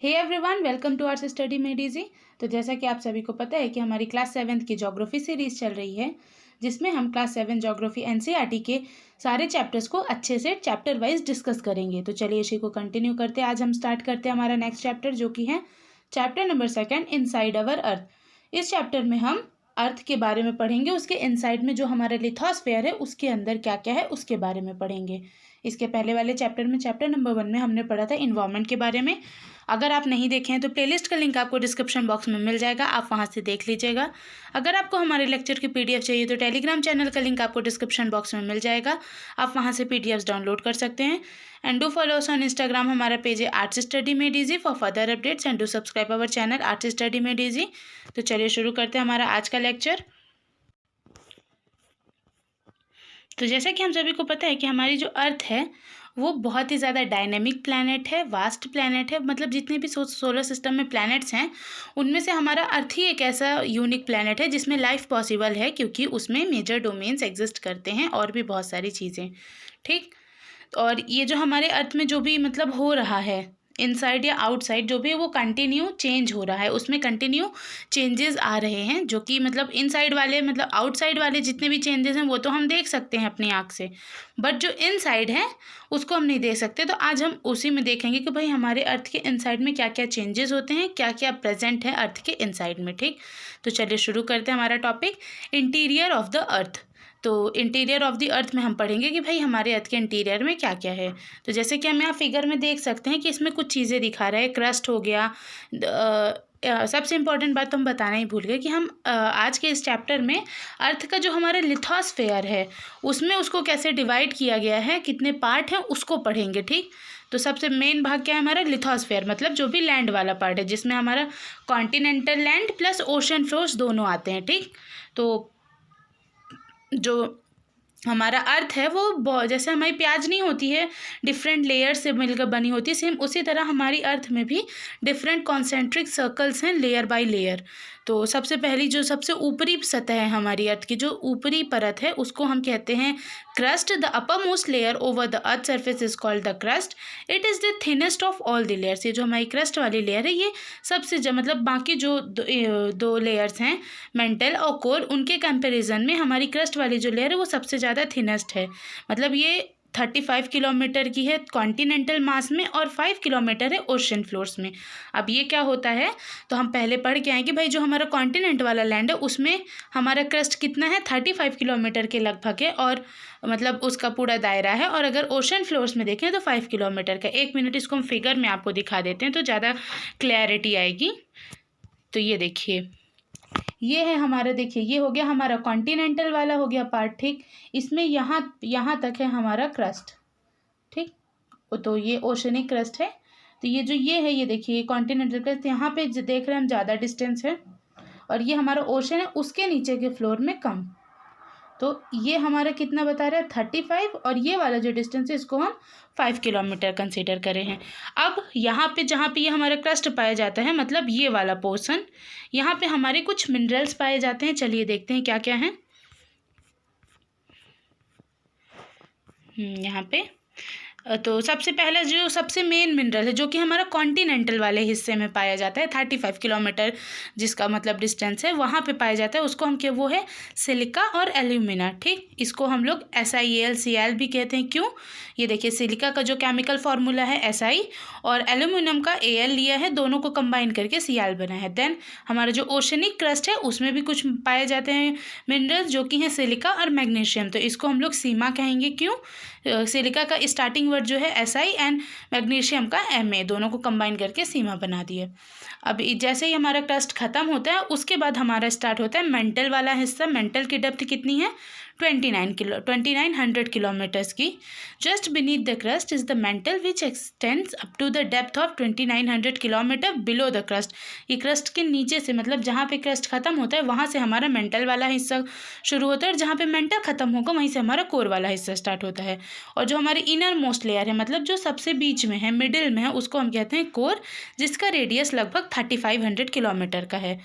Hey everyone, welcome to our study made easy. तो जैसा कि आप सभी को पता है कि हमारी क्लास 7th की ज्योग्राफी सीरीज़ चल रही है, जिसमें हम क्लास 7 ज्योग्राफी एनसीईआरटी के सारे चैप्टर्स को अच्छे से चैप्टर वाइज डिस्कस करेंगे। तो चलिए इसी को कंटिन्यू करते हैं। आज हम स्टार्ट करते हैं हमारा नेक्स्ट चैप्टर, जो कि है चैप्टर नंबर 2, इनसाइड अवर अर्थ। इस चैप्टर में हम अर्थ के बारे में पढ़ेंगे, उसके इनसाइड में जो हमारा लिथोस्फेयर है उसके अंदर क्या क्या है उसके बारे में पढ़ेंगे। इसके पहले वाले चैप्टर में, चैप्टर नंबर 1 में हमने पढ़ा था इन्वायरमेंट के बारे में। अगर आप नहीं देखे हैं तो प्लेलिस्ट का लिंक आपको डिस्क्रिप्शन बॉक्स में मिल जाएगा, आप वहां से देख लीजिएगा। अगर आपको हमारे लेक्चर की पीडीएफ चाहिए तो टेलीग्राम चैनल का लिंक आपको डिस्क्रिप्शन बॉक्स में मिल जाएगा, आप वहां से पीडीएफ्स डाउनलोड कर सकते हैं। And do follow us on Instagram, हमारा पेज है arts study made easy for further updates, and do subscribe our channel arts study made easy. तो चलिए शुरू करते हैं हमारा आज का लेक्चर। तो जैसा कि हम सभी को पता है कि हमारी जो अर्थ है वो बहुत ही ज़्यादा डायनेमिक प्लैनेट है, वास्ट प्लैनेट है। मतलब जितने भी सोलर सिस्टम में प्लैनेट्स हैं उनमें से हमारा अर्थ ही एक ऐसा यूनिक प्लैनेट है जिसमें लाइफ पॉसिबल है, क्योंकि उसमें मेजर डोमेन्स एग्जिस्ट करते हैं और भी बहुत सारी चीज़ें। ठीक। और ये जो हमारे अर्थ में जो भी मतलब हो रहा है इनसाइड या आउटसाइड, जो भी है वो कंटिन्यू चेंज हो रहा है, उसमें कंटिन्यू चेंजेस आ रहे हैं, जो कि मतलब इनसाइड वाले मतलब आउटसाइड वाले जितने भी चेंजेस हैं वो तो हम देख सकते हैं अपनी आँख से, बट जो इनसाइड है उसको हम नहीं देख सकते। तो आज हम उसी में देखेंगे कि भाई हमारे अर्थ के इनसाइड में क्या क्या चेंजेस होते हैं, क्या क्या प्रेजेंट है अर्थ के इनसाइड में। ठीक। तो चलिए शुरू करते हैं हमारा topic, interior of the earth. तो इंटीरियर ऑफ द अर्थ में हम पढ़ेंगे कि भाई हमारे अर्थ के इंटीरियर में क्या क्या है। तो जैसे कि हम यहाँ फिगर में देख सकते हैं कि इसमें कुछ चीज़ें दिखा रहा है, क्रस्ट हो गया। सबसे इम्पॉर्टेंट बात तो हम बताना ही भूल गए कि हम आज के इस चैप्टर में अर्थ का जो हमारा लिथोस्फेयर है उसमें उसको कैसे डिवाइड किया गया है, कितने पार्ट हैं उसको पढ़ेंगे। ठीक। तो सबसे मेन भाग क्या है हमारा लिथोस्फेयर, मतलब जो भी लैंड वाला पार्ट है, जिसमें हमारा continental land plus ocean floors दोनों आते हैं। ठीक। तो जो हमारा अर्थ है वो जैसे हमारी प्याज नहीं होती है डिफरेंट लेयर से मिलकर बनी होती है, सेम उसी तरह हमारी अर्थ में भी डिफरेंट कॉन्सेंट्रिक सर्कल्स हैं लेयर बाय लेयर। तो सबसे पहली जो सबसे ऊपरी सतह है हमारी अर्थ की, जो ऊपरी परत है उसको हम कहते हैं crust. The upper most layer over the earth surface is called the crust. It is the thinnest of all the layers. ये जो हमारी क्रस्ट वाली लेयर है ये सबसे मतलब बाकी जो दो लेयर्स हैं मेंटल और कोर, उनके कंपैरिजन में हमारी क्रस्ट वाली जो लेयर है वो सबसे ज़्यादा थिनेस्ट है। मतलब ये 35 किलोमीटर की है कॉन्टिनेंटल मास में और 5 किलोमीटर है ओशन फ्लोर्स में। अब ये क्या होता है, तो हम पहले पढ़ के आए कि भाई जो हमारा कॉन्टिनेंट वाला लैंड है उसमें हमारा क्रस्ट कितना है, 35 किलोमीटर के लगभग है, और मतलब उसका पूरा दायरा है। और अगर ओशन फ्लोर्स में देखें तो 5 किलोमीटर का। एक मिनट इसको हम फिगर में आपको दिखा देते हैं तो ज़्यादा क्लैरिटी आएगी। तो ये देखिए, ये है हमारा, देखिए ये हो गया हमारा कॉन्टिनेंटल वाला हो गया पार्ट। ठीक। इसमें यहाँ तक है हमारा क्रस्ट। ठीक। तो ये ओशनिक क्रस्ट है। तो ये जो ये है, ये देखिए ये कॉन्टिनेंटल क्रस्ट, यहाँ पे देख रहे हैं हम ज़्यादा डिस्टेंस है, और ये हमारा ओशन है उसके नीचे के फ्लोर में कम। तो ये हमारा कितना बता रहा है 35, और ये वाला जो डिस्टेंस है इसको हम 5 किलोमीटर कंसीडर करे हैं। अब यहाँ पे जहाँ पे ये हमारा क्रस्ट पाया जाता है, मतलब ये वाला पोर्शन, यहाँ पे हमारे कुछ मिनरल्स पाए जाते हैं। चलिए देखते हैं क्या क्या है। यहाँ पे तो सबसे पहला जो सबसे मेन मिनरल है जो कि हमारा कॉन्टिनेंटल वाले हिस्से में पाया जाता है, 35 किलोमीटर जिसका मतलब डिस्टेंस है वहाँ पे पाया जाता है, उसको हम क्या, वो है सिलिका और एल्यूमिना। ठीक। इसको हम लोग SiAl भी कहते हैं। क्यों, ये देखिए सिलिका का जो केमिकल फार्मूला है Si, और एल्यूमिनियम का Al लिया है, दोनों को कंबाइन करके Cl बना है। देन हमारा जो ओशनिक क्रस्ट है उसमें भी कुछ पाए जाते हैं मिनरल्स जो कि हैं सिलिका और मैग्नीशियम, तो इसको हम लोग सीमा कहेंगे। क्यों, सिलिका का स्टार्टिंग वर्ड जो है Si एंड मैग्नीशियम का Ma, दोनों को कंबाइन करके सीमा बना दिए। अब जैसे ही हमारा क्रस्ट ख़त्म होता है उसके बाद हमारा स्टार्ट होता है मेंटल वाला हिस्सा। मेंटल की डेप्थ कितनी है, 2900 किलोमीटर्स की। Just beneath the crust is the mantle which extends up to the depth of 2900 kilometre below the crust. ये क्रस्ट के नीचे से, मतलब जहाँ पे क्रस्ट खत्म होता है वहाँ से हमारा मेंटल वाला हिस्सा शुरू होता है, और जहाँ पे मेंटल खत्म होगा वहीं से हमारा कोर वाला हिस्सा स्टार्ट होता है। और जो हमारी इनर मोस्ट लेयर है, मतलब जो सबसे बीच में है, मिडिल में है, उसको हम कहते हैं कोर, जिसका रेडियस लगभग 3500 किलोमीटर का है।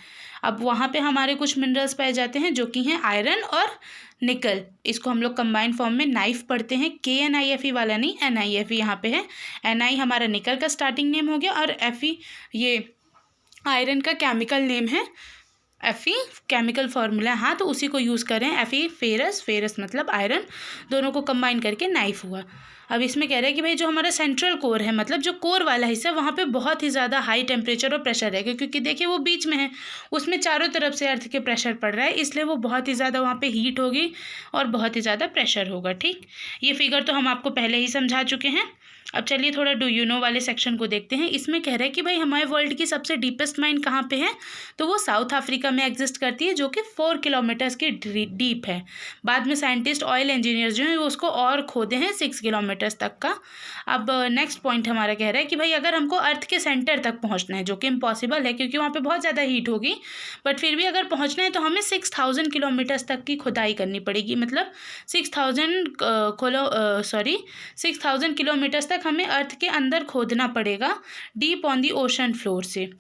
अब वहाँ पे हमारे कुछ मिनरल्स पाए जाते हैं जो कि हैं आयरन और निकल, इसको हम लोग कंबाइंड फॉर्म में नाइफ पढ़ते हैं, KNIFE वाला नहीं, NIFE यहाँ पे है। Ni हमारा निकल का स्टार्टिंग नेम हो गया और Fe ये आयरन का केमिकल नेम है। Fe केमिकल फार्मूला, हाँ, तो उसी को यूज़ करें। Fe फेरस, फेरस मतलब आयरन, दोनों को कंबाइन करके नाइफ हुआ। अब इसमें कह रहा है कि भाई जो हमारा सेंट्रल कोर है, मतलब जो कोर वाला हिस्सा, वहाँ पे बहुत ही ज़्यादा हाई टेम्परेचर और प्रेशर है, क्योंकि देखिए वो बीच में है, उसमें चारों तरफ से अर्थ के प्रेशर पड़ रहा है, इसलिए वो बहुत ही ज़्यादा वहाँ पे हीट होगी और बहुत ही ज़्यादा प्रेशर होगा। ठीक, ये फिगर तो हम आपको पहले ही समझा चुके हैं। अब चलिए थोड़ा डू यू नो वाले सेक्शन को देखते हैं। इसमें कह रहा है कि भाई हमारे वर्ल्ड की सबसे डीपेस्ट माइन कहाँ पे है, तो वो साउथ अफ्रीका में एग्जिस्ट करती है, जो कि 4 किलोमीटर्स की डीप है। बाद में साइंटिस्ट, ऑयल इंजीनियर्स जो हैं वो उसको और खोदे हैं 6 किलोमीटर्स तक का। अब नेक्स्ट पॉइंट हमारा कह रहा है कि भाई अगर हमको अर्थ के सेंटर तक पहुँचना है, जो कि इम्पॉसिबल है क्योंकि वहाँ पर बहुत ज़्यादा हीट होगी, बट फिर भी अगर पहुँचना है तो हमें 6000 किलोमीटर्स तक की खुदाई करनी पड़ेगी, मतलब 6000 किलोमीटर्स तक हमें अर्थ के अंदर खोदना पड़ेगा, deep on the ocean floor से।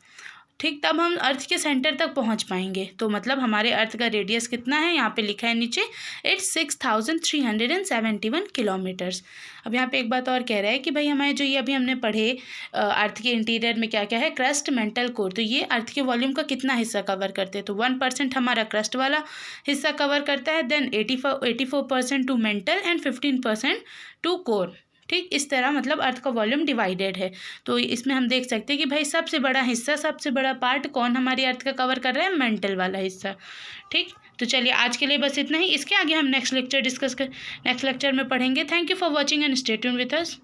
ठीक, तब हम अर्थ के सेंटर तक पहुंच पाएंगे। तो मतलब हमारे अर्थ का रेडियस कितना है, यहाँ पे लिखा है नीचे, इट्स 6371 किलोमीटर्स। अब यहाँ पे एक बात और कह रहा है कि भाई हमारे जो ये अभी हमने पढ़े अर्थ के इंटीरियर में क्या क्या है, क्रस्ट, मेंटल कोर, तो ये अर्थ के वॉल्यूम का कितना हिस्सा कवर करते हैं, तो 1% हमारा क्रस्ट वाला हिस्सा कवर करता है, then 84% to mantle and 15% to core. ठीक, इस तरह मतलब अर्थ का वॉल्यूम डिवाइडेड है। तो इसमें हम देख सकते हैं कि भाई सबसे बड़ा हिस्सा, सबसे बड़ा पार्ट कौन हमारी अर्थ का कवर कर रहा है, मेंटल वाला हिस्सा। ठीक, तो चलिए आज के लिए बस इतना ही। इसके आगे हम नेक्स्ट लेक्चर में पढ़ेंगे। Thank you for watching and stay tuned with us.